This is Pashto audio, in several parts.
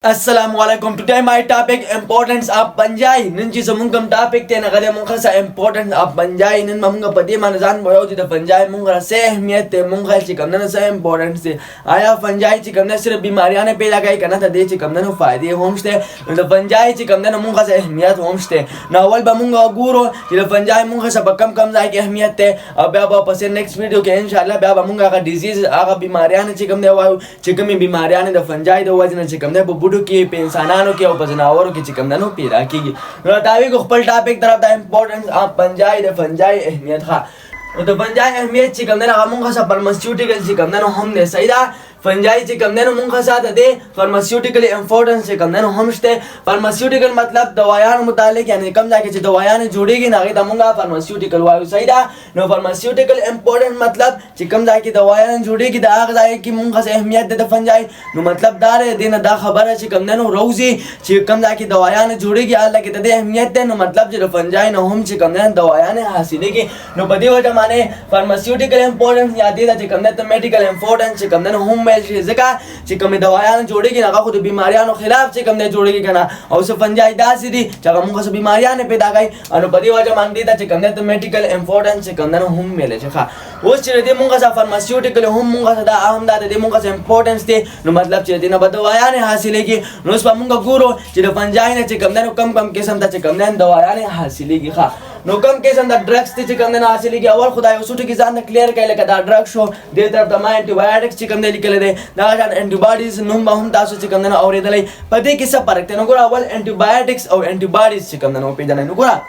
Assalamualaikum. Today my topic importance of panjai. Ninji samungkam topic te na gade mungka sa importance of panjai nin mamunga padi manazan boyo di da panjai munga से अहमियत है मुंगा चिकम ना से इम्पोर्टेंस है आया पंजाई चिकम ना सिर्फ बीमारियां ने पैदा कई करना था दे चिकम ना फायदे होमस्टे तो पंजाई चिकम ना मुंगा से अहमियत होमस्टे ना अवल बमुंगा गुरो जिला पंजाई मुंगा से कम जाए की अहमियत है अब बाबा पसे नेक्स्ट वीडियो के इंशाल्लाह बाबा मुंगा का डिजीज आगा बीमारियां ने चिकम ने वायु चिकम में बीमारियां ने द पंजाई दो वजन चिकम ने बुडू की पे इंसानों के ऊपर जनावरों की चिकम ना पैदा की रतावी को खपल टॉपिक तरफ द इंपॉर्टेंस ऑफ पंजाई द पंजाई अहमियत था तो पंजाई अहमियत चिकम ना मुंगा सा फार्मास्यूटिकल चिकम ना हमने सहीदा पंजाई चिकम ना मुंगा सा दे फार्मास्यूटिकल इंपॉर्टेंस चिकम ना हमस्ते फार्मास्यूटिकल मतलब दवायान मुतालिक यानी कम जाके दवायान जुड़ेगी ना द मुंगा फार्मास्यूटिकल वायु सहीदा नो फार्मास्यूटिकल इंपॉर्टेंस मतलब चिकम जाके दवायान जुड़ेगी द आग जाए की मुंगा से अहमियत दे पंजाई नो मतलब दार दिन दा खबर है चिकम ना रोजी चिकम जाके दवायान जुड़ेगी अल्लाह की दे अहमियत दे नो मतलब जो पंजाई नो हम चिकम ना दवायान हासिल की नो बदी वजह माने फार्मास्यूटिकल इंपॉर्टेंस याद दे चिकम ना मेडिकल इंपॉर्टेंस चिकम ना हम जगह चिकम में दवायां जोड़ेगी ना खुद बीमारियां के खिलाफ चिकम ने जोड़ेगी करना और उसे पंजाई दासी दी जगह मुंगा से बीमारियां ने पैदा गई अनुपति वजह मान दी था चिकम ने तो मेडिकल इंपॉर्टेंस चिकम ने हम मेले जगह उस चीज दे मुंगा सा फार्मास्यूटिकल हम मुंगा सा अहम दा दे मुंगा से इंपॉर्टेंस दे नो मतलब चीज दे ना दवायां ने हासिल की नो उस मुंगा गुरो चिद पंजाई ने चिकम ने कम किस्म ता चिकम ने दवायां ने हासिल की खा नो कम केस अंदर ड्रग्स ती चिकम ने हासिल की अवल खुदा उसुट की जान क्लियर कैले का ड्रग शो दे तरफ तमा एंटीबायोटिक्स चिकम ने लिखले दे ना जान एंटीबॉडीज नुम बहुम तासु चिकम ने और दले पति किस परखते नो गोरा अवल एंटीबायोटिक्स और एंटीबॉडीज चिकम ने पे जाने नो गोरा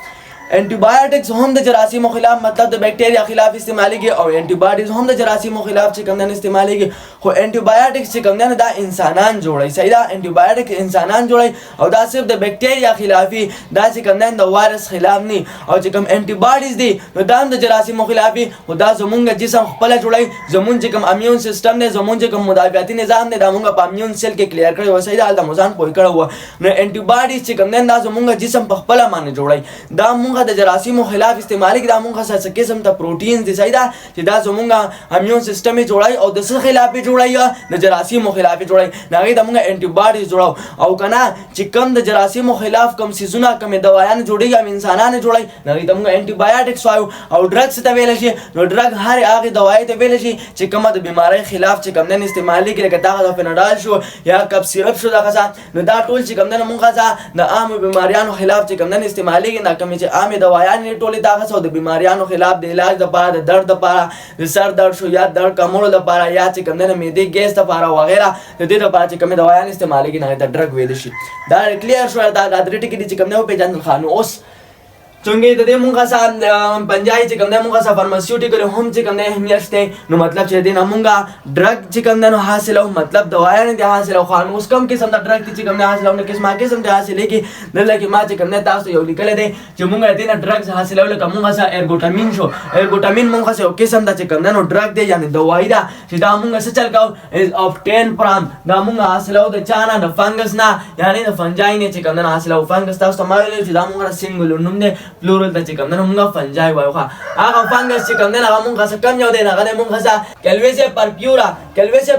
एंटीबायोटिक्स हम द जरासीम के खिलाफ मतलब द बैक्टीरिया खिलाफ इस्तेमाल की और एंटीबॉडीज हम द जरासीम के खिलाफ चिकम ने इस्तेमाल की को एंटीबायोटिक्स चिकम ने दा इंसानान जोड़े सहीदा एंटीबायोटिक इंसानान जोड़े और दा सिर्फ द बैक्टीरिया खिलाफी दा चिकम ने द वायरस खिलाफ नहीं और चिकम एंटीबॉडीज दी तो दा द जरासीम के खिलाफी खुदा जमुंगा जिस्म खपल जोड़े जमुन चिकम इम्यून सिस्टम ने जमुन चिकम मुदाफियाती निजाम ने दामुंगा इम्यून सेल के क्लियर करे वो सहीदा अल मुजान पोई करा हुआ ने एंटीबॉडीज चिकम ने दा जमुंगा जिस्म खपल माने जोड़े दा द जरासीम के खिलाफ इस्तेमाल की दामुंगा सा किस्म ता प्रोटीन दे सहीदा जिदा जमुंगा इम्यून सिस्टम में जोड़ाई और दस खिलाफ भी जोड़ाई द जरासीम के खिलाफ जोड़ाई नागी दामुंगा एंटीबॉडीज जोड़ाओ और कना चिकन द जरासीम के खिलाफ कम सीजुना कम दवायां जोड़ेगी हम इंसाना ने जोड़ाई नागी दामुंगा एंटीबायोटिक्स आयो और ड्रग्स तवेले छी नो ड्रग हर आगे दवाई तवेले छी चिकम द बीमारी खिलाफ चिकम ने इस्तेमाल की लेके ताकत पेनाडाल शो या कब सिरप शो दा खसा नो दा टोल चिकम ने मुंगा सा न आम बीमारियां के खिलाफ चिकम ने इस्तेमाल की ना कम आम दवायां ने टोली ताकत हो द बीमारियां के खिलाफ द इलाज द पारा द दर्द द पारा सर दर्द शो या दर्द कमर द पारा या चिकम ने मेदे गैस द पारा वगैरह तो दे द पारा चिकम दवायां इस्तेमाल की ना द ड्रग वेदशी दा क्लियर शो दा गादरेटी की चिकम ने पे जान खानो उस चुंगे तो दे मुंगा सा पंजाई चिकम ने मुंगा सा फार्मास्यूटिकल हम चिकम ने अहमियत थे नो मतलब छे दिन मुंगा ड्रग चिकम ने हासिल हो मतलब दवाएं ने हासिल हो खान उस कम किस्म दा ड्रग चिकम ने हासिल हो ने किस्म किस्म दे हासिल की नल्ला की मां चिकम ने तास यो निकले दे जो मुंगा दिन ड्रग्स हासिल हो ले मुंगा सा एर्गोटामिन शो एर्गोटामिन मुंगा से किस्म दा चिकम ने नो ड्रग दे यानी दवाई दा सीधा मुंगा से चल का इज ऑफ 10 फ्रॉम दा मुंगा हासिल हो द चाना द फंगस ना यानी द फंजाई ने चिकम ने हासिल हो फंगस तास तो मारे सीधा मुंगा सिंगल नुमने प्लूरल दा चिकम ने मुंगा फंजाई वायो खा आगा फंगस चिकम ने ना मुंगा से कम यो दे ना गले मुंगा सा केल्वेसे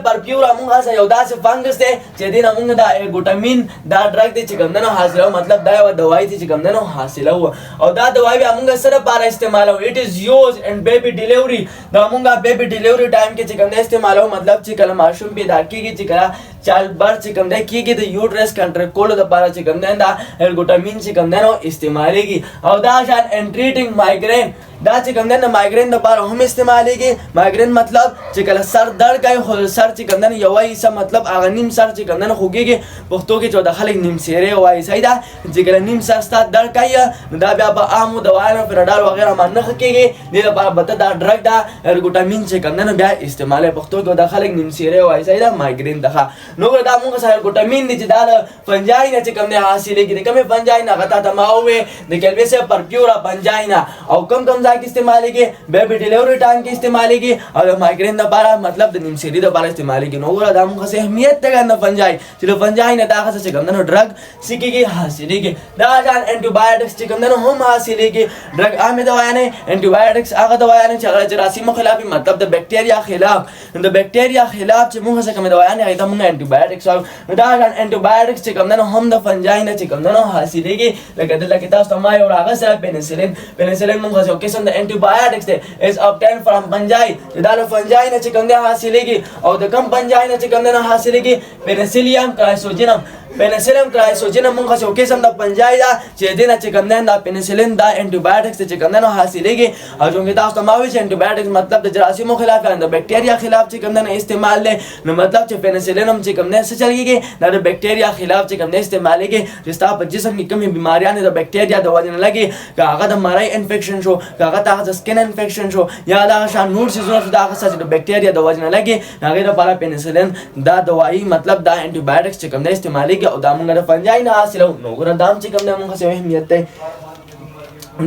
परप्यूरा मुंगा से योदा से फंगस दे जेदी ना मुंगा दा एर्गोटामिन दा ड्रग दे चिकम ने हासिल हो मतलब दा दवाई थी चिकम ने हासिल हो और दा दवाई भी मुंगा सिर्फ पारा इस्तेमाल हो it is used in baby delivery दा मुंगा बेबी डिलीवरी टाइम के चिकम ने इस्तेमाल हो मतलब चिकन मासूम पैदा की चिकन चाइल्ड बर्थ चिकम ने की द यूट्रस कंट्रोल द पारा चिकम ने दा एर्गोटामिन चिकम ने इस्तेमाल की और दा एंड ट्रीटिंग माइग्रेन दा चिकम ने माइग्रेन द पार हम इस्तेमाल की माइग्रेन मतलब चिकन सर दर्द का सर चिकन ने यवाई सब मतलब आगनिम सर चिकन ने होगी के वक्तों के जो दखल निम सेरे वाई सहीदा चिकन निम सर sta दर्द का या दा बा आम दवाई ना पेनाडाल वगैरह मान न के ने दा बता दा ड्रग दा एर्गोटामिन चिकन ने बा इस्तेमाल वक्तों के दखल निम सेरे वाई सहीदा माइग्रेन दखा नो दा मुंगा सा एर्गोटामिन नि दा पंजाई ने चिकन ने हासिल की कम पंजाई ना गता तमावे ने केल्वे से परप्यूरा पंजाई ना और कम کې استعمالېږي، بیبي ډیلیوري ټایم کې استعمالېږي او د مایګرین لپاره مطلب د نیمسیري لپاره استعمالېږي. نو وګوره دا موږ څه اهمیت دی د فنجای چې د فنجای نه دا څه چې کوم نه ډرګ سکیږي حاصلېږي. دا ځان انټي بایوټکس چې کوم نه هم حاصلېږي. ډرګ عامه دوايانې انټي بایوټکس هغه دوايانې چې هغه جراثیمو خلاف مطلب د بکټریا خلاف د بکټریا خلاف چې موږ څه کوم دوايانې هغه موږ انټي بایوټکس او دا ځان انټي بایوټکس چې کوم نه هم د فنجای نه چې کوم نه حاصلېږي. لکه دلته تاسو ته ما یو راغی سره پنسلین موږ یو قسم د انټي بایوټکس دی is obtained from fungi دا له فنجای نه چې کوم نه حاصلېږي او د کم فنجای نه چې کوم نه حاصلېږي پنسلیوم کرایسوجینم. پنسلین کرایسوجینم موږ یو قسم د فنجای دا چې دینه چې کوم نه دا پنسلین دا انټي بایوټکس چې کوم نه حاصلېږي او څنګه تاسو ته ما وی چې انټي بایوټکس مطلب د جراثیمو خلاف یا د بکټریا خلاف چې کوم نه استعمال لې نو مطلب چې پنسلین هم چې کوم نه څه چلېږي دا د بکټریا خلاف چې کوم نه استعمالېږي چې تاسو په جسم کې کومې بیماریاں د بکټریا د وجه نه لګي که هغه د مړی انفیکشن شو که هغه د سکن انفیکشن شو یا دا شان نور سيزونه دا هغه څه د بکټریا د وجه نه لګي هغه لپاره پنسلین دا دوايي مطلب دا انټي بایوټکس چې کوم نه استعمالېږي او دا موږ د فنجای نه حاصلو. نو ګره دام چې کوم نه موږ څه اهمیت دی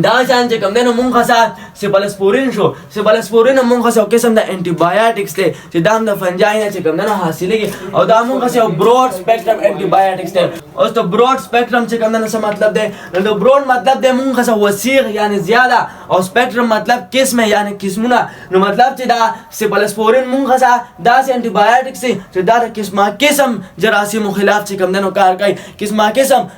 دا شان چې کوم نه موږ څه سیفالوسپورین شو. سیفالوسپورین موږ څه قسم د انټي بایوټکس دی چې دا د فنجای نه چې کوم نه حاصلېږي او دا موږ څه برود سپیکټرم انټي بایوټکس دی. اوس ته برود سپیکټرم چې کوم نه څه مطلب دی نو د برود مطلب دی موږ څه وسیع یعنی زیاده او سپیکټرم مطلب قسمه یعنی قسمونه. نو مطلب چې دا سیفالوسپورین موږ څه دا انټي بایوټکس دی چې دا د قسم جراثیمو خلاف چې کوم نه کار کوي. قسم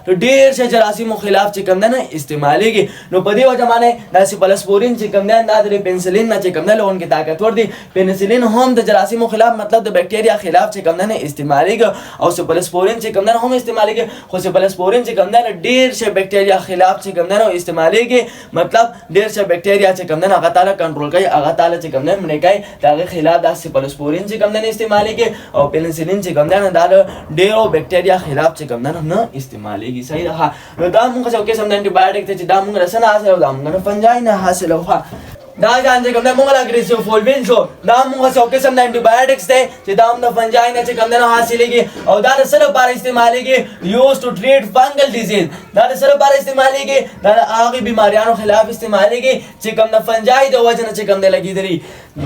ډېر شه جراثیمو خلاف چې کوم نه استعمالېږي. نو په دې وجه باندې دا سیفالوسپورین چې کوم نه دا د پنسلین نه چې کوم نه لون کې طاقتور دي. پنسلین هم د جراثیمو خلاف مطلب د بکټریا خلاف چې کوم نه استعمالېږي او سیفالوسپورین چې کوم نه هم استعمالېږي خو سیفالوسپورین چې کوم نه ډېر شه بکټریا خلاف چې کوم نه استعمالېږي مطلب ډېر شه بکټریا چې کوم نه هغه تعالی کنټرول کوي هغه تعالی چې کوم نه منې کوي دا خلاف د سیفالوسپورین چې کوم نه استعمالېږي او پنسلین چې کوم نه دا ډېرو بکټریا خلاف چې کوم نه استعمالېږي. صحیح ده. نو دا موږ څه قسم د انټي بایوټکس چې دا موږ رسنه حاصلو دا موږ فنجای نه حاصلو. دا ځان چې کوم نه موږ اګریسوفولوین شو دا موږ څه قسم د انټي بایوټکس دی چې دا موږ فنجای نه چې کوم نه حاصلېږي او دا د سره لپاره استعمالېږي یوز ټو ټریټ فنګل ډیزیز. دا د سره لپاره استعمالېږي دا د هغه بیماریانو خلاف استعمالېږي چې کوم د فنجای د وجه نه چې کوم نه لګېدلي.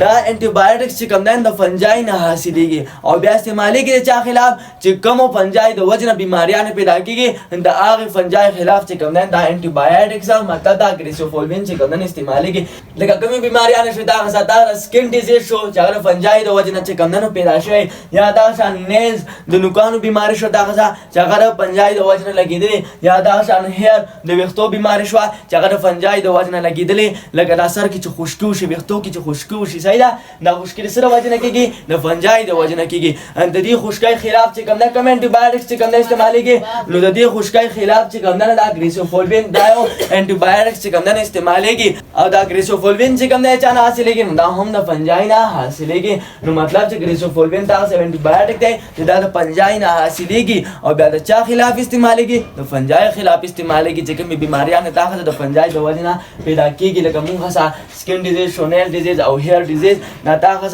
دا انټي بایوټکس چې کوم نه د فنجای نه حاصلېږي او بیا استعمالېږي د چا خلاف چې کوم فنجای د وجه نه بیماریاں پیدا کېږي د هغه فنجای خلاف چې کوم نه دا انټي بایوټکس مطلب دا اګریسوفولوین چې کوم نه استعمالېږي. لکه کومې بیماریاں شو دا غساتا سکن ډیزیز شو چې هغه فنجای د وجه نه چې کوم نه پیدا شوی یا دا شان نیز د نوکانو بیماری شو دا غسا چې هغه فنجای د وجه نه لګېدلې یا دا شان هیر د ویښتو بیماری شو چې هغه فنجای د وجه نه لګېدلې. لکه دا سر کې چې خشکي وشي ویښتو کې چې خشکي وشي. صحیح ده. دا خشکي سره وجه نه کېږي د فنجای د وجه نه کېږي. د دې خشکۍ خلاف چې کوم نه کوم انټي بایوټکس چې کوم نه استعمالېږي نو د دې خشکۍ خلاف چې کوم نه دا اګریسوفولوین دا یو انټي بایوټکس چې کوم نه استعمالېږي او دا اګریسوفولوین چې کوم نه چا نه حاصلېږي نو دا هم د فنجای نه حاصلېږي. نو مطلب چې اګریسوفولوین تاسو انټي بایوټک دی چې دا د فنجای نه حاصلېږي او بیا د چا خلاف استعمالېږي د فنجای خلاف استعمالېږي چې کومې بیماریاں نه تاسو د فنجای د وجه نه پیدا کېږي لکه موږ څه سکن ډیزیز شو نیل ډیزیز او هیر ډیزیز دا تاسو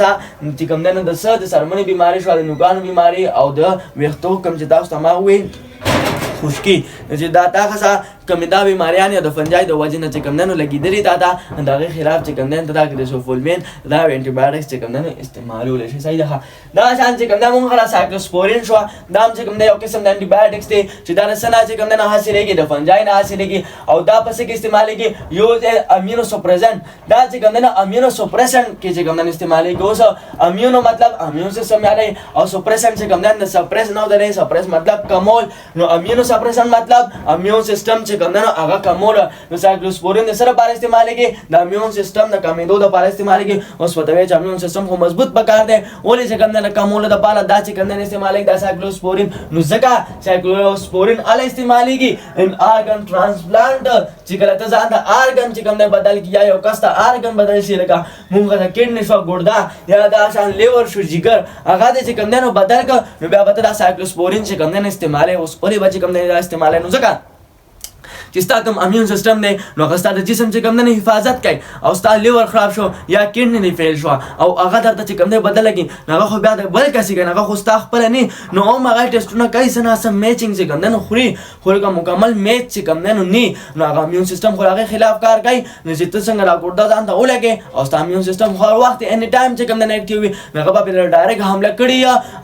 چې کوم نه د سرمنې بیماری شو د نوکانو بیماری او د ویښتو کوم چې تاسو ته ما وویل خشکي چې دا تاسو کومې دا بیماریاں یا د فنجای د وجه نه چې کوم نه لګېدلې دا د هغې خلاف چې کوم نه دا اګریسوفولوین دا انټي بایوټکس چې کوم نه استعمالولی شي. صحیح ده. دا شان چې کوم نه موږ سره سایکلوسپورین شو دا هم چې کوم نه یو قسم د انټي بایوټکس دی چې دا د څه نه چې کوم نه حاصلېږي د فنجای نه حاصلېږي او دا په څه کې استعمالېږي یوز امینو سپریسنټ. دا چې کوم نه امینو سپریسنټ کې چې کوم نه استعمالېږي. اوس امینو مطلب امیون سیستم یعنی او سپریسنټ چې کوم نه سپریس نه دی سپریس مطلب کمول نو امینو سپریسنټ مطلب امیون سیستم چې کوم نه هغه کمول. نو سایکلوسپورین د سره لپاره استعمالېږي د امیون سیستم د کمېدو لپاره استعمالېږي. اوس پته وی چې امیون سیستم خو مضبوط پکار دی ولې چې کوم نه کمول لپاره دا چې کوم نه استعمالېږي دا سایکلوسپورین. نو ځکه سایکلوسپورین ال استعمالېږي ان آرګن ترانسپلانټ چې کله ته ځان د آرګن چې کوم نه بدل کیږي یو کس ته آرګن بدل شي لکه موږ د کډنی شو ګرده یا دا شان لیور شو جګر هغه د چې کوم نه بدل کړ نو بیا به دا سایکلوسپورین چې کوم نه استعمالې اوس ولې به چې کوم نه استعمالې نو ځکه چې ستا کوم امیون سیستم دی نو هغه ستا د جسم چې کوم دی حفاظت کوي او ستا لیور خراب شو یا کډنی فیل شو او هغه درته چې کوم دی بدل لګي هغه خو بیا د بل کس کې هغه خو ستا خپل نه نو هغه ټیسټونه کوي سنا سم میچینګ چې کوم دی نو خوري خو مکمل میچ چې کوم دی نو نو هغه امیون سیستم خو هغه خلاف کار کوي نو چې ته څنګه راکوټه ځان ته ولګي او ستا امیون سیستم هر وخت اني ټایم چې کوم دی اکټیو وي هغه په ډایرکټ حمله کړی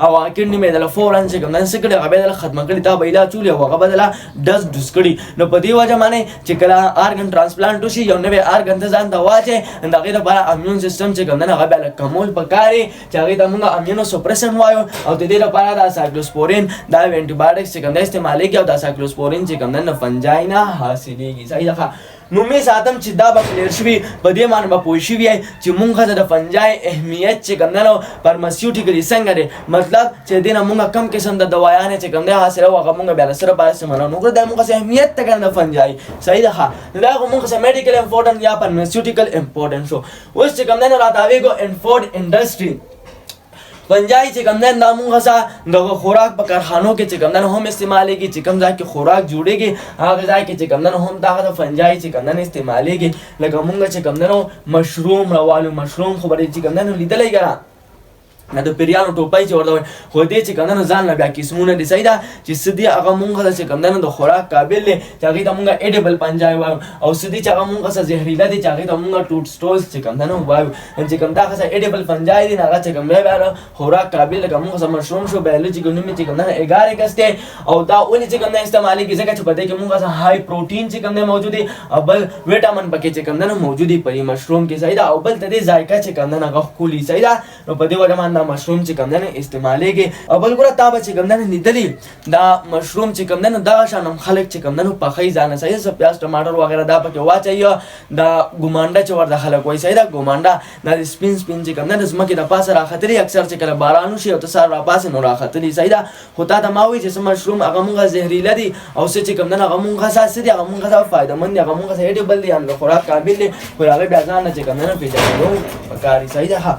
او کډنی مې د فورن چې کوم دی سکړي هغه به ختم کړي تا به دا چولې هغه بدله ډز کړي نو په دې وجه باندې چې کله ارګن ټرانسپلانټ وشي یو نوې ارګن ته ځان ته واچي دغه لپاره امیون سیستم چې کوم دی هغه بل کمول پکاري چې هغه د موږ امیونو سپریشن وایو او د دې لپاره د سایکلوسپورین دا انټي بایوټکس چې کوم دی استعمالېږي او د سایکلوسپورین چې کوم دی فنجای نه حاصلېږي صحیح ده نو مې ساتم چې دا به کلیر شوي په دې معنی به پوه شوي چې مونږ د فنجای اهمیت چې کوم دی نو فارماسیوټیکلي څنګه دی مطلب چې دې نه مونږ کم قسم د دوايانې چې کوم دی حاصله هغه مونږ بیا سره باندې سمونه نو د مونږ اهمیت ته کنه فنجای صحیح ده دا مونږ سره میډیکل امپورټنت یا فارماسیوټیکل امپورټنت شو اوس چې کوم دی نو راځي ان فود انډستری فنجای چې کوم دی دا مونږ سره د خوراک په کارخانو کې چې کوم دی هم استعمالېږي چې کوم ځای کې خوراک جوړېږي هغه ځای کې چې کوم دی هم دغه د فنجای چې کوم دی استعمالېږي لکه مونږ چې کوم دی مشروم راوالو مشروم خو به چې کوم دی لیدلی ګره نه د پیریانو ټوپای چې ورته خو دې چې کوم دی ځان لا بیا قسمونه دي صحیح ده چې سدي هغه مونږ چې کوم دی د خوراک قابل دی چې هغې ته مونږ ایډیبل فنجای وایو او سدي چې هغه مونږ سره زهریله دي چې هغې ته مونږ ټوټ سټولز چې کوم دی نو وایو چې کوم دا هغه ایډیبل فنجای دي هغه چې کوم دی بیا خوراک قابل لکه مونږ سره مشروم شو بیولوجیکل نوم چې کوم دی اګاریکس دی او دا ولې چې کوم دی استعمالېږي ځکه چې په دې کې مونږ سره هاي پروټین چې کوم دی موجود دی او بل ویټامین پکې چې کوم دی موجود دی په مشروم کې صحیح ده او بل ته دې ذایقه چې کوم دی هغه ښکلي صحیح ده نو په دې وجه باندې مشروم چې کوم دی استعمالېږي او بل ګوره تا به چې کوم دی لیدلي دا مشروم چې کوم دی نو دغه شان هم خلک چې کوم دی نو پخوي ځانه صحیح ده پیاز ټماټر وغیره دا پکې واچوي دا ګومانډه چې ورته خلک وایي صحیح ده ګومانډه دا سپین سپین چې کوم دی د ځمکې د پاسه راختلي اکثر چې کله باران وشي او ته سهار راپاسې نو راختلي صحیح ده خو تا ته ما وایي چې څه مشروم هغه مونږ زهریله دي او څه چې کوم دی هغه مونږ سره څه دي هغه مونږ سره فایدهمند دي هغه مونږ سره ایډیبل دي د خوراک قابل دي خو هغه بیا ځان نه چې کوم دی نو پېژندلو پکار دي صحیح ده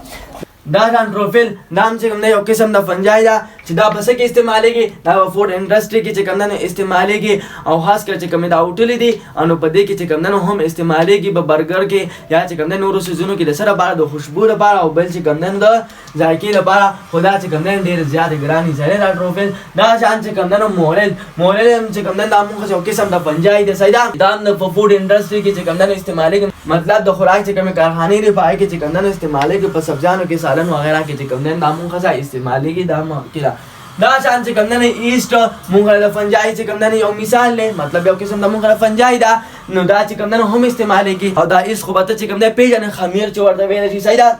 دا انټروفیل دا هم چې کوم دی یو قسم د فنجای ده چې دا په څه کې استعمالېږي دا په فوډ انډسټري کې چې کوم دی نو استعمالېږي او خاص کر چې کوم دا هوټلې دي نو په دې کې چې کوم دی نو هم استعمالېږي په برګر کې یا چې کوم دی نورو څیزونو کې د سره لپاره د خوشبو لپاره او بل چې کوم دی د ذایقې لپاره خو دا چې کوم دی ډېر زیاتې ګران دي صحیح ده انټروفیل دا شان چې کوم دی نو مورل هم چې کوم دی دا موږ یو قسم د فنجای دی صحیح ده دا هم په فوډ انډسټري کې چې کوم دی نو استعمالېږي مطلب د خوراک چې کومې کارخانې دي په هغې کې چې کوم دی نو استعمالېږي په سبزیانو کې سالن وغیره کې چې کوم دی دا مونږ ښه استعمالېږي دا ممکن ده دا شان چې کوم دی ایسټ مونږ د فنجای چې کوم دی یو مثال دی مطلب یو قسم د مونږ د فنجای ده نو دا چې کوم دی هم استعمالېږي او دا ایسټ خو به ته چې کوم دی پېژنې خمیر چې ورته ویلی شي صحیح ده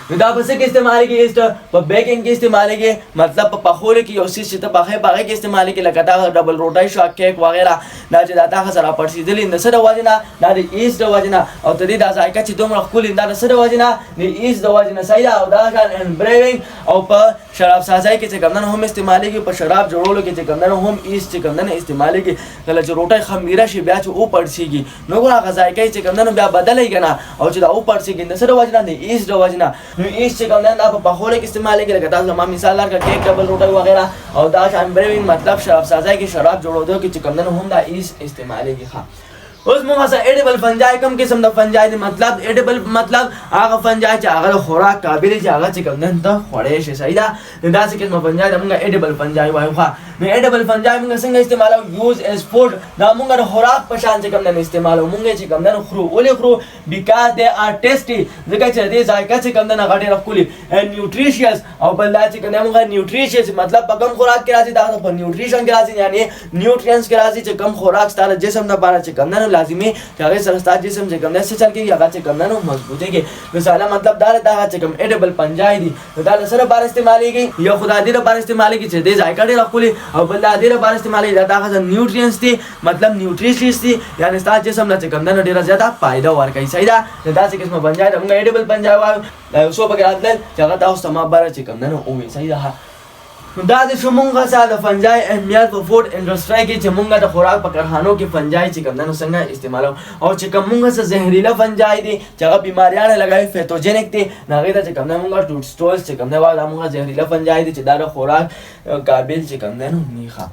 نو دا په څه کې استعمالېږي ایسټ په بیکینګ کې استعمالېږي مطلب په پخولو کې یو څیز چې ته پخې په هغې کې استعمالېږي لکه دا ډبل روټۍ شو کیک وغیره دا چې دا تا ښه سره پړسېدلي د څه د وجې نه دا د ایسټ د وجې نه او د دې دا ذایقه چې دومره ښکلي دا د څه د وجې نه د ایسټ د وجې نه صحیح ده او دا شان انبریوینګ او په شراب سازۍ کې چې کوم دی هم استعمالېږي په شراب جوړولو کې چې کوم دی هم ایسټ چې کوم دی استعمالېږي کله چې روټۍ خمیره شي بیا چې وپړسېږي نو ګوره هغه ذایقه چې کوم دی نو بیا بدلی که نه او چې دا وپړسېږي د څه د وجې نه د ایسټ د وجې نه نو ایسټ چې کوم دی دا په پخولو کې استعمالېږي لکه تاسو ما مثال درکړه کیک ډبل روټۍ وغیره او دا شان بریوینګ مطلب شراب سازۍ کې شراب جوړېدو کې چې کوم دی هم دا ایسټ استعمالېږي ښه اوس موږ سره ایډیبل فنجای کوم قسم د فنجای دی مطلب ایډیبل مطلب هغه فنجای چې هغه خوراک قابل چې هغه چې کوم دی ته خوړی شي صحیح ده نو داسې قسمه فنجای ته موږ ایډیبل فنجای وایو ښه نو ایډیبل فنجای موږ څنګه استعمالوو یوز ایز فوډ دا موږ د خوراک په شان چې کوم دی استعمالوو موږ چې کوم دی خورو ولې خورو بیکاز دې آر ټیسټي ځکه چې دې ذایقه چې کوم دی هغه ډېره ښکلي اینډ نیوټریشیس او بل دا چې کوم دی موږ نیوټریشیس مطلب په کوم خوراک کې راځي دا په نیوټریشن کې راځي یعنې نیوټرینس کې راځي چې کوم خوراک ستا د جسم لپاره چې کوم دی لازمي هغه سره ستا جسم چې کوم دی څه چل کېږي هغه چې کوم دی نو مضبوطېږي مثاله مطلب دا دا چې کوم ایډیبل فنجای دي نو دا د څه لپاره استعمالېږي یو خو د دې لپاره استعمالېږي چې دې ذایقه ډېره ښکلي او بل د دې لپاره استعمالېږي دا هغه نیوټرینس دي مطلب نیوټریشیس دي یعنې ستا جسم له چې کوم دی نو ډېره زیاته فایده ورکوي صحیح ده نو داسې قسمه فنجای ده موږ ایډیبل فنجای وایو دا یو څو پکې راتلل چې هغه تاسو ته ما بره چې کوم دی نو ووایي صحیح ده دا د شو مونږ سره د فنجای اهمیت په فوډ انډسټري کې چې مونږ د خوراک په کارخانو کې فنجای چې کوم دی نو څنګه استعمالوو او چې کوم مونږ سره زهریله فنجای دي چې هغه بیماریانې لګوي فیتوجینک دي نو هغې ته چې کوم دی مونږ ټوټ سټولز چې کوم دی وایو دا مونږ زهریله فنجای دي چې دا د خوراک قابل چې کوم دی نو نه ښه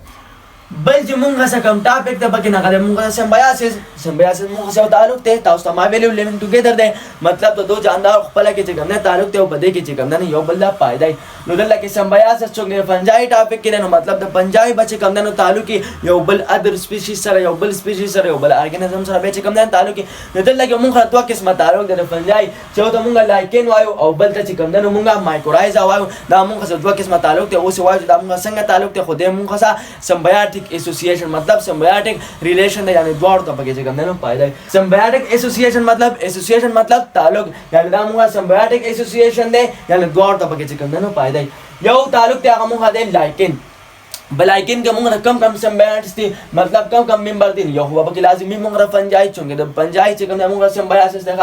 بل چې مونږه څه کوم ټاپک ته پکې نه غواړم مونږه سمبیاسس مونږه سره تعلق ته تاسو ته ما ویلو لیوینګ ټوګیدر دی مطلب ته دوه جاندار خپل کې چې کوم نه تعلق ته او بده کې چې کوم نه یو بل لا پایدای نو دلته کې سمبیاسس چې نه فنجای ټاپک کې نو مطلب د پنجای بچ کوم نه تعلق یو بل ادر سپیشیز سره یو بل سپیشیز سره یو بل ارګانیزم سره به چې کوم نه تعلق نو دلته کې مونږه دوه قسمه تعلق د فنجای چې ته مونږه لایکین وایو او بل ته چې کوم نه مونږه مایکورایزا وایو دا مونږه سره دوه قسمه تعلق ته اوس وایو دا مونږه څنګه تعلق ته خو دې مونږه سره سمبیاټیک ایسوسییشن مطلب سمبیاټیک ریلیشن دی یعنی دوړ ته پکې چې کوم نه پایدای سمبیاټیک ایسوسییشن مطلب تعلق یعنی دا مونږه سمبیاټیک ایسوسییشن دی یعنی دوړ ته پکې چې کوم نه پایدای یو تعلق ته هغه مونږه دی لایکین بلایکین کې مونږ کم سمبیاټس دي مطلب کم ممبر دي یو هو پکې لازمي مونږ فنجای چونګه د فنجای چې کوم نه مونږ سمبیاسس دی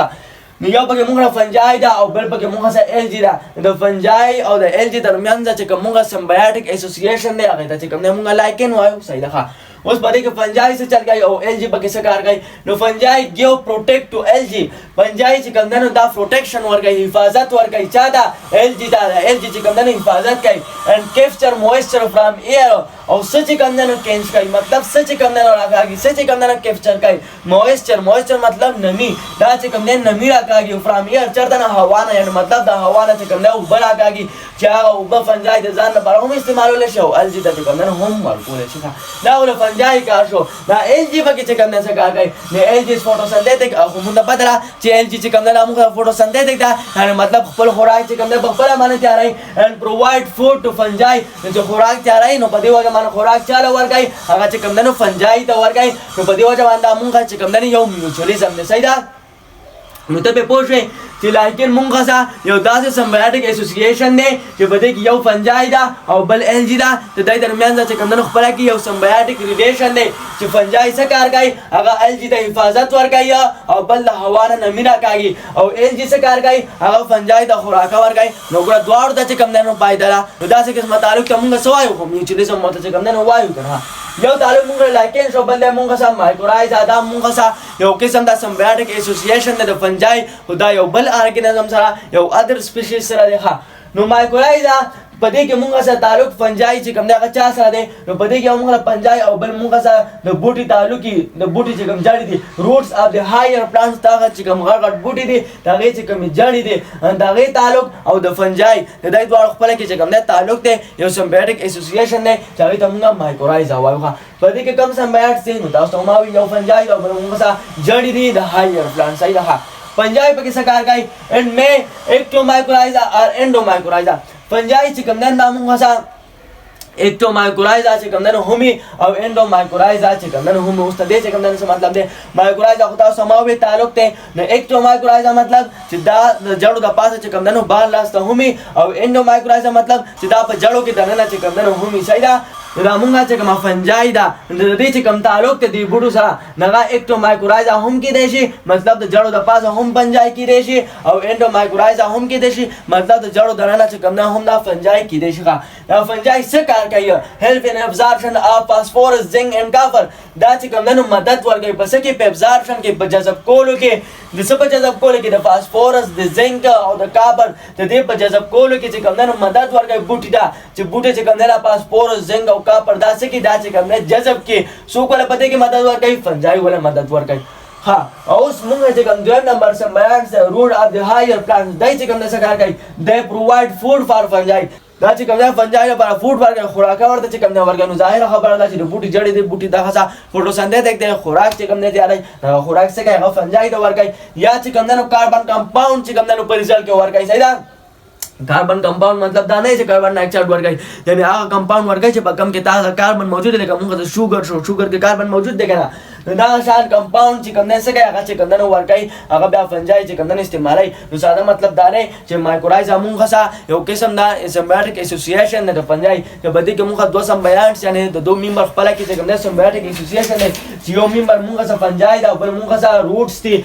نو یو پکې مونږه فنجای دا او بل پکې مونږه سره ال جی دا د فنجای او د ال جی ترمنځ چې کوم مونږه سمبیاټیک ایسوسییشن دی هغه ته چې کوم نه مونږه لایکین وایو صحیح ده اوس پدې کې فنجای څه چل گئی او ال جی پکې څه کار گئی نو فنجای گیو پروټیکټ ټو ال جی فنجای چې کوم نه دا پروټیکشن ورګي حفاظت ورګي چا دا ال جی دا ال جی چې کوم نه حفاظت کوي and capture moisture from air او سچ کوم نه کینچ کوي مطلب سچ کوم نه راکاږي سچ کوم نه کیپچر کوي موئسچر مطلب نمی دا چې کوم نه نمی راکاږي فرام ایر چرته نه هوا نه یعنی مطلب دا هوا نه چې کوم نه وبر راکاږي چې هغه وب فنجای د ځان لپاره هم استعمالول شي او ال جی د کوم نه هم ورکول شي دا ول فنجای کار شو دا ال جی پکې چې کوم نه څه کار کوي نه ال جی فوټوسنتیک او موږ بدره چې ال جی چې کوم نه موږ فوټوسنتیک دا یعنی مطلب خپل خوراک چې کوم نه خپل باندې تیارای and provide food to fungi چې خوراک تیارای نو په دې وجه باندې خوراک چاله ورګي هغه چې کوم نه فنجای ته ورګي نو په دې وجه باندې موږ چې کوم نه یو میوچولیزم نه صحیح ده نو ته په پوښې چې لایکن مونږه سره یو داسې سمبیاټیک ایسوسییشن دی چې په دې کې یو فنجای ده او بل ال جی ده د دې ترمنځ چې کوم نه خپل کې یو سمبیاټیک ریلیشن دی چې فنجای څه کار کوي هغه ال جی ته حفاظت ورکوي او بل د هوا نه نمی راکاږي او ال جی څه کار کوي هغه فنجای ته خوراک ورکوي نو ګوره دواړو ته چې کوم نه پایداره نو داسې قسمه تعلق ته مونږ سوایو خو میوچولیزم ماته چې کوم نه وایو کنه یو تعلق مونږ لایکن شو بل مونږ سره مایکورایزا دا مونږ سره یو قسم د سمبیاټیک ایسوسییشن د فنجای خدای یو بل ارګانیزم سره یو ادر سپیشیز سره دی نو مایکورایزا په دې کې مونږ سره تعلق فنجای چې کوم دا چا سره دی نو په دې کې مونږ فنجای او بل مونږ سره د بوټي تعلق د بوټي چې کوم جړې دي روټس اف د هایر پلانټس دا چې کوم غړ بوټي دي دا چې کوم جړې دي دا غي تعلق او د فنجای د دې دوه خپل کې چې کوم دا تعلق دی یو سمبیاټیک ایسوسییشن دی چې هغه ته مونږ مایکورایزا وایو په دې کې کوم سمبیاټ دي نو تاسو ما یو فنجای او بل مونږ سره جړې دي د هایر پلانټس صحیح ده فنجای په کې څه کار کوي and may ectomycorrhiza or endomycorrhiza فنجای چې کوم نه موږ سره ectomycorrhiza چې کوم نه همي او endomycorrhiza چې کوم نه همي اوس ته دې چې کوم نه څه مطلب دی mycorrhiza خو تاسو سماوي تعلق ته نو ectomycorrhiza مطلب چې دا جړو د پاسه چې کوم نه بار لاسته همي او endomycorrhiza مطلب چې دا په جړو کې دننه چې کوم نه همي صحیح ده دا مونږه چې کوم فنجای دا د دې چې کوم تعلق ته دی بوټو سره نغه ectomycorrhiza هم کې دی شي مطلب د جړو د پاسه هم فنجای کې دی شي او endomycorrhiza هم کې دی شي مطلب د جړو دننه چې کوم نه هم دا فنجای کې دی شي دا فنجای څه کار کوي help in absorption of phosphorus zinc and copper دا چې کوم نه مدد ورکوي پس کې په absorption کې په جذب کولو کې د څه په جذب کولو کې د فاسفورس د زنک او د کاپر د دې په جذب کولو کې چې کوم نه مدد ورکوي بوټي دا چې بوټي چې کوم نه فاسفورس زنک او کاپر دا څه کې دا چې کوم نه جذب کې څوک ولا پته کې مدد ورکوي فنجای ولا مدد ورکوي اوس موږ چې کوم دویم نمبر سمبیاټس روټ اف د هایر پلانټس دای چې کوم نه څه کار کوي دای پرووایډ فود فار فنجای دا چې کوم فنجای لپاره فود ورکوي خوراک ورته چې کوم نه ورکوي نو ظاهر خبره ده چې د بوټي جړې د بوټي دغه څه فوټوسنتیک د خوراک چې کوم نه تیارای دا خوراک څه کوي هغه فنجای ته ورکوي یا چې کوم نه کاربن کمپاوند چې کوم نه په ریزلټ کې ورکوي صحیح ده कार्बन कंपाउंड मतलब دا نه چې कार्बन डाइऑक्साइड ورګي یعنی هغه कंपाउंड ورګي چې په کم کې تازه कार्बन موجود دی کومه د شوګر کې कार्बन موجود دی کنه دا شان कंपाउंड چې کوم نه څه کوي هغه چې کوم نه ورګي هغه بیا فنجای چې کوم نه استعمالای نو ساده مطلب دا نه چې مایکورایزا مونږه سا یو قسم دا سمبیاټیک ایسوسییشن د فنجای چې بده کې مونږه دوه سمبیاټس یعنی د دوه ممبر خپل کې چې کوم نه سمبیاټیک ایسوسییشن دی چې یو ممبر مونږه سا فنجای دا بل مونږه سا روټس دي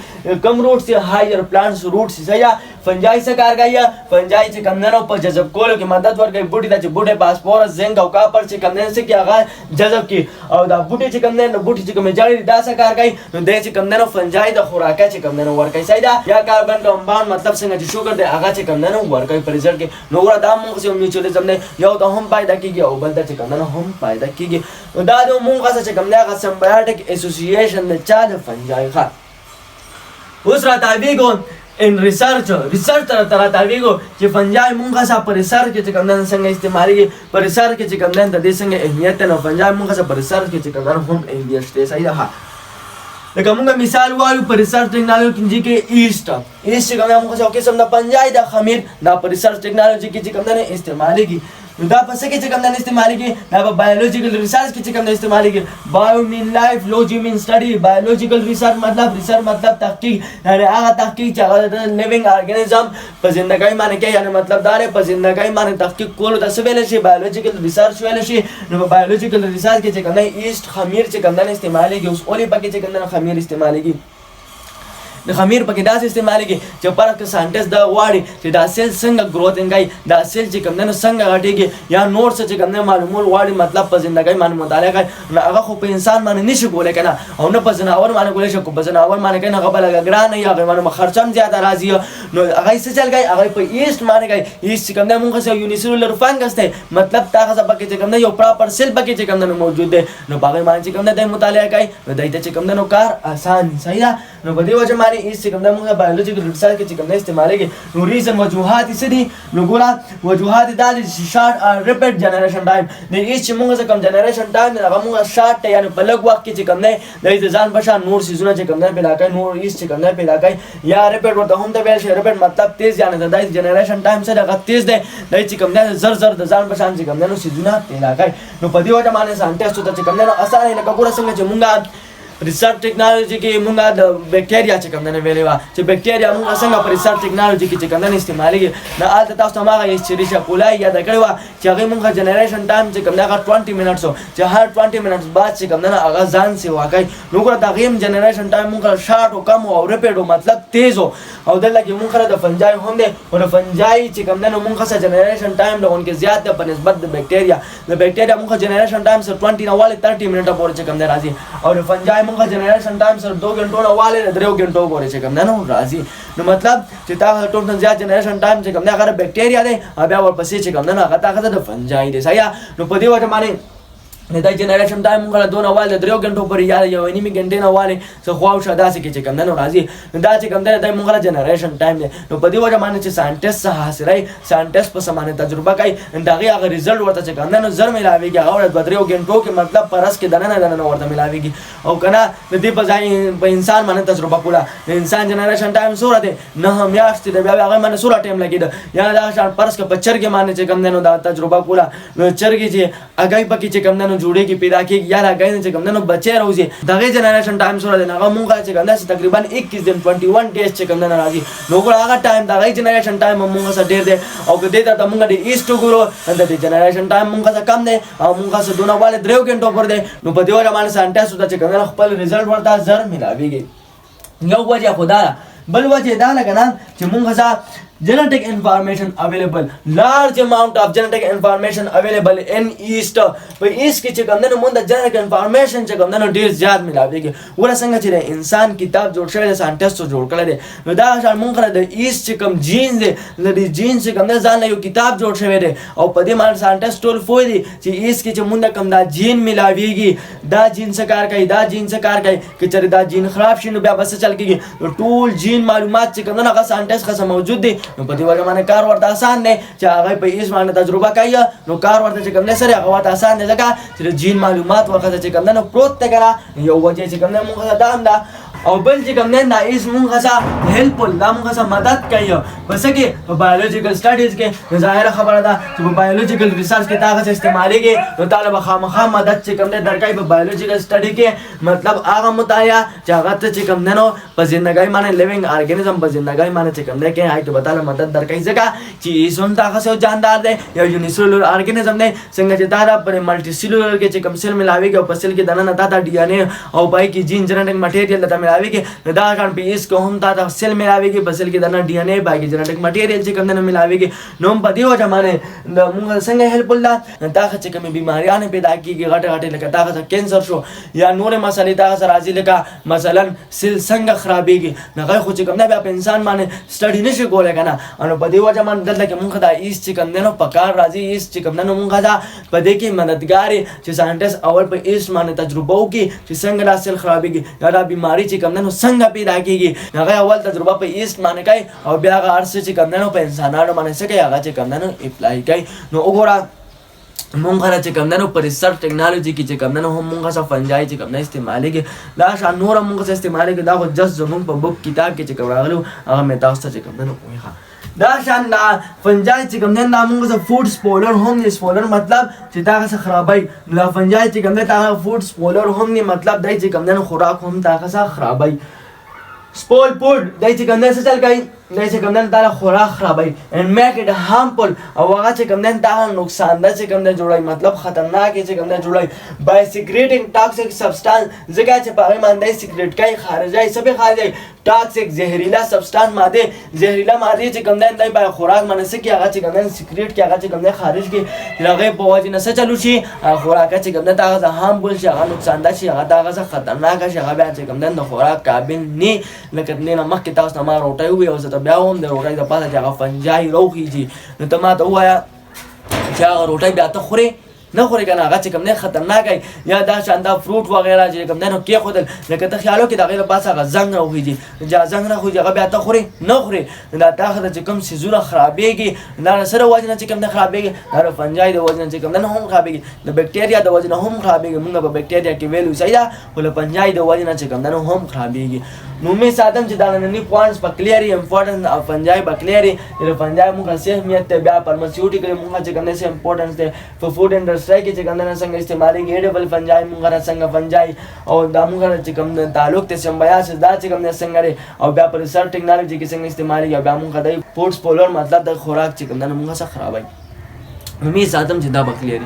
کم روټس دي هایر پلانټس روټس یا فنجای څه کار کوي فنجای چې کوم نه په جذب کولو کې مدد ورکوي بوټي ته چې بوټي فاسفورس زنک او کاپر چې کوم نه څه کې هغه جذب کی او دا بوټي چې کوم نه بوټي چې کوم جاړي دا څه کار کوي نو د چې کوم نه فنجای د خوراکه چې کوم نه ورکوي سیدا یا کاربن کمپاوند مطلب څنګه چې شوګر دی هغه چې کوم نه ورکوي په ریزلټ کې نو ور دا موږ چې میوچولیزم نه یو د هم پیدا کیږي او بل د چې کوم نه هم پیدا کیږي نو دا د موږ چې کوم نه هغه سمبیوټیک اسوسییشن د چا د فنجای ښه اوس را تابع کو ان ریسرچ تر تابع کو چې فنجای مونږه سره پر ریسرچ کې کوم نه څنګه استعمالي پر ریسرچ کې کوم نه د دې څنګه اهمیت نه فنجای مونږه سره پر ریسرچ کې کوم نه هم اهمیت شته صحیح ده لکه مونږه مثال وایو پر ریسرچ ټیکنالوژي کې ایست کوم نه مونږه څو قسم د فنجای د خمیر دا پر ریسرچ ټیکنالوژي کې کوم نه استعمالي کی دا پس کې چې کوم نه استعمالي کی دا په بایولوژیکل ریسرچ کې چې کوم نه استعمالي کی بایو مین لایف لوجی مین سټڈی بایولوژیکل ریسرچ مطلب تحقیق یعنی هغه تحقیق چې هغه د لیوینګ ارګانیزم په ژوندۍ باندې کې یعنی مطلب دا په ژوندۍ باندې تحقیق کول د څه ویل شي بایولوژیکل ریسرچ ویل شي نو په بایولوژیکل ریسرچ کې چې کوم نه ایست خمیر چې کوم نه استعمالي کی اوس اولي پکې چې کوم نه خمیر استعمالي کی د خمیر پکې داسې استعمالي کی چې پر که ساينټیست دا واړي چې دا سیل څنګه گروتینګ کوي دا سیل چې کوم نه څنګه غټيږي یا نور څه چې کوم نه معلومول واړي مطلب په ژوندۍ باندې مطالعه کوي نو هغه خو په انسان باندې نشي کولای کنه او نه په ځناور باندې کولای شي کو په ځناور باندې کنه هغه بل ګران یا هغه باندې خرچم زیاته راځي نو هغه څه چل کوي هغه په ایست باندې کوي ایست کوم نه مونږ سره یونیسلولر فنګس دی مطلب تاغه ځکه چې کوم نه یو پراپر سیل پکې چې کوم نه موجود دی نو هغه باندې کوم نه د مطالعه کوي نو دایته چې کوم نه کار آسان صحیح ده نو په دې وجه باندې ایست کوم نه بایولوژیکل ریسرچ کې کوم نه استعمالي کې نو ریزن وجوهات څه دي نو ګوره وجوهات د شارټ ریپیټ جنریشن ټایم د ایست موږ کوم جنریشن ټایم هغه موږ شارټ یعنی په لږ وخت کې کوم نه د ځان بشا نور سيزونه چې کوم نه پیدا کوي نور ایست چې کوم نه پیدا کوي یا ریپیټ ورته هم د ویل شي ریپیټ مطلب تیز یعنی د جنریشن ټایم سره هغه تیز دی د چې کوم نه زر د ځان بشا چې کوم نه سيزونه پیدا کوي نو په دې وجه باندې ساينټیست ته چې کوم نه اسانه لکه ګوره څنګه چې موږ ریسرچ ټیکنالوژي کې موږ د بیکټیریا چې کوم نه ویلې وا چې بیکټیریا موږ څنګه په ریسرچ ټیکنالوژي کې چې کوم نه استعمالي نه آلته تاسو ته هغه ایسچریشا کولای یا د کړي وا چې هغه موږ جنریشن ټایم چې کوم نه 20 منټس چې هر 20 منټس بعد چې کوم نه هغه ځان سی واقعي نو ګره دا غیم جنریشن ټایم موږ شارټ او کم او ریپیټ مطلب تیز او دلته کې موږ د فنجای هم دي او د فنجای چې کوم نه موږ سره جنریشن ټایم لهون کې زیات ده په نسبت د بیکټیریا موږ جنریشن ټایم سره 20 نه والے 30 منټه پورې چې کوم نه راځي او د فنجای موږ جنریشن ټایم سره 2 غنټو نه والے 3 غنټو پورې چې کوم نه راځي نو مطلب چې تا ټوټل زیات جنریشن ټایم چې کوم نه هغه بیکټیریا دی بیا ورپسې چې کوم نه هغه هغه د فنجای دی صحیح نو په دې وجه باندې دا جنریشن ټایم موږ له 2 والے 3 غنټو پورې یا یو نیمه غنټه نه والے څه خواو شاده چې کوم نه راځي دا چې کوم نه د موږ له جنریشن ټایم دی نو په دې وجه باندې چې ساينټیست حاصلای ساينټیست په سمانه تجربه کوي دغه هغه ریزلټ ورته چې کوم نه زر ملاويږي هغه د 3 غنټو کې مطلب پرس کې دنه ورته ملاويږي او کنه د دې په ځای په انسان باندې تجربه کوله د انسان جنریشن ټایم سوره دی نه میاشتې د بیا هغه باندې سوره ټایم لګید یا دا شان پرس کې پچرګي باندې چې کوم نه دا تجربه کوله نو چرګي چې هغه پکې چې کوم نه جوړيږي پیدا کې یا راګاین چې کوم نه بچي راوځي دغه جنریشن ټایم سره د هغه مونږه چې کوم نه تقریبا 21 دن 21 ډیز چې کوم نه راځي نو هغه ټایم دغه جنریشن ټایم مونږه سره ډیر دی او کله دا مونږه د ایست ګورو د جنریشن ټایم مونږه سره کم دی او مونږه سره 2 والے 3 غنټو پر دی نو په دې وجه باندې ساينټیست چې کوم نه خپل ریزلټ ورته زر ملاويږي یو وجه خدا بل وجه دا لګنه چې مونږه سره genetic information available large amount of genetic information available in east په east کې چې کوم نه مونږ د genetic information چې کوم نه ډیر زیات ملاويږي ور څنګه چې انسان کتاب جوړ شوی د ساينټیست جوړ کړل دي نو دا شان مونږ د east چې کوم جین دي د جین چې کوم نه ځان یو کتاب جوړ شوی دی او په دې باندې ساينټیست ټول فوي دي چې east کې چې مونږ کوم دا جین ملاويږي دا جین څه کار کوي دا جین څه کار کوي چې دا جین خراب شي نو بیا بس چل کېږي ټول جین معلومات چې کوم نه هغه ساينټیست څخه موجود دي نو په دې وجه باندې کار ورته آسان دی چې هغه په ایس باندې تجربه کوي نو کار ورته چې کوم نه سره هغه ورته آسان دی ځکه چې جین معلومات ورته چې کوم نه پروت دی کنه یو وجه چې کوم نه موږ دا هم دا او بل چې کوم نه ایس موږ سره هیلپ لا موږ سره مدد کوي پس کې په بایولوژیکل سټډیز کې ظاهر خبره ده چې په بایولوژیکل ریسرچ کې تاغه استعماليږي نو طالب خامخا مدد چې کوم نه درکای په بایولوژیکل سټډي کې مطلب هغه مطالعه چې هغه ته چې کوم نه نو په ژوندۍ باندې لیوینګ ارګانیزم په ژوندۍ باندې چې کوم نه کې هاي ته بتاله مدد درکای ځکه چې ایسون تاغه سو جاندار دی یو یونیسلولر ارګانیزم دی څنګه چې دا پر ملټي سیلولر کې چې کوم سیل ملاويږي او په سیل کې دنه نه دا ډي ان اے او پای کې جین جنریټنګ مټیریل ته मिलावेगी नو دا شان په ایس کو هم تا سیل ملاويږي بسل کې دنه ډي ان اي باګي جنټیک مټیریل چې کوم نه ملاويږي نو په دې وجه باندې موږ څنګه هیلپ الله دا چې کوم بیماریاں پیدا کیږي غټه غټه لکه دا کینسر شو یا نور مسالې دا سره راځي لکه مثلا سیل څنګه خرابېږي نه خو چې کوم نه بیا په انسان باندې سټډي نشي کولای کنه انو په دې وجه باندې دلته کې موږ دا ایس چې کوم نه پکار راځي ایس چې کوم نه موږ دا په دې کې مددګار چې ساينټیست اول په ایس باندې تجربه وکړي چې څنګه دا سیل خرابېږي دا بیماری چې کوم نه څنګه پیدا کیږي هغه اول تجربه په ایست باندې کوي او بیا هغه ارسه چې کوم نه په انسانانو باندې څه کوي هغه چې کوم نه اپلای کوي نو وګوره مونږ چې کوم نه په ریسرچ ټیکنالوژي کې چې کوم نه هم مونږه څه فنجای چې کوم نه استعمالېږي دا شان نور مونږه څه استعمالېږي دا خو جست زمونږ په بوک کتاب کې چې کوم راغلو هغه مې تاسو ته چې کوم نه وایي دا شان دا فنجای چې کوم نه موږ څه فود سپولر هم نه سپولر مطلب چې دا څه خرابای دا فنجای چې کوم نه دا فود سپولر هم نه مطلب دای چې کوم نه خوراک هم دا څه خرابای سپول فود دای چې کوم نه څه چل کوي دای چې کوم نه دا خوراک خرابای and make it harmful او هغه چې کوم نه دا نقصان ده چې کوم نه جوړای مطلب خطرناک چې کوم نه جوړای by secreting toxic substance ځکه چې په هغه باندې سیکریټ کوي خارجای سبه خارجای ټاکسیک زهريلا سبسټانس ماده زهريلا ماده چې کوم نه دای په خوراک باندې سکی هغه چې کوم نه سیکریټ کې هغه چې کوم نه خارج کې هغه په وجه نه څه چلو شي خوراک چې کوم نه دا هارمفul شي هغه نقصان ده شي هغه دا خطرناک شي هغه بیا چې کوم نه خوراک قابل نه لکه نه مخکې تاسو نه ما روټي وي او زه بیا هم د روټي د پاسه چې هغه فنجای روخیږي نو ته ما ته وایا چې هغه روټي بیا ته خوري نه خوري کنه هغه چې کوم نه خطرناک یا دا شاندا فروټ وغیرہ چې کوم نه کې خودل لکه ته خیالو کې دا غیر پاسه هغه زنګ راوږي چې زنګ راوږي هغه بیا ته خوري نه خوري دا تاخه چې کوم سيزونه خرابېږي دا سره وزن چې کوم نه خرابېږي دا فنجای د وزن چې کوم نه هم خرابېږي د بکټریا د وزن هم خرابېږي موږ په بکټریا کې ویلو سیدا ول فنجای د وزن چې کوم نه هم خرابېږي نو می ساتم چې دا نن پوینټس په کلیئر امپورټنس اف فنجای په کلیئر د فنجای موږ اهمیت ته بیا فارماسیوټیکل موږ چې کوم نه امپورټنس ده په فود انډستری کې چې کوم نه څنګه استعمالي ایډیبل فنجای موږ څنګه فنجای او دا موږ چې کوم تعلق ته سمبیا چې دا چې کوم نه څنګه او بیا په ریسرچ ټیکنالوژي کې څنګه استعمالي یا بیا موږ د فود سپولر مطلب د خوراک چې کوم نه موږ څه خرابای می ساتم چې دا په کلیئر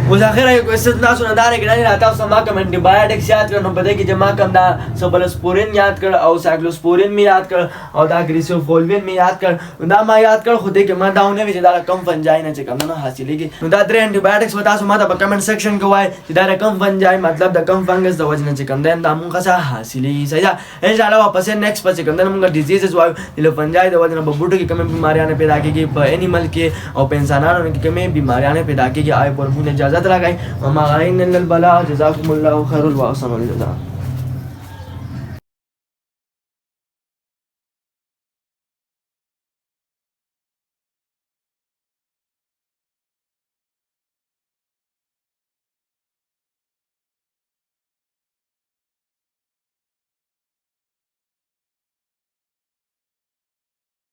اوس اخر یو کوېسچن تاسو نه داري کړی نه تاسو ما کوم انټي بایوټکس یاد کړو په دې کې جما کوم دا سبلسپورین یاد کړ او سایکلوسپورین می یاد کړ او دا ګریسوفولوین می یاد کړ دا ما یاد کړ خو دې کې ما داونه وی چې دا کم فنجای نه چې کوم نه حاصلېږي نو دا درې انټي بایوټکس و تاسو ما ته په کمنټ سیکشن کې وایي چې دا کم فنجای مطلب د کم فنګس د وجه نه چې کوم دا موږ څه حاصلېږي صحیح ده ان شاء الله واپس نیکسټ پس کوم دا موږ ډیزیزز وایو د فنجای د وجه نه په بوټو کې کوم بیماریاں پیدا کیږي په انیمل کې او په انسانانو کې کوم بیماریاں پیدا کیږي آی پر مونږ اجازه راغی وما غاين البلاء جزاكم الله خير واحسن الجزاء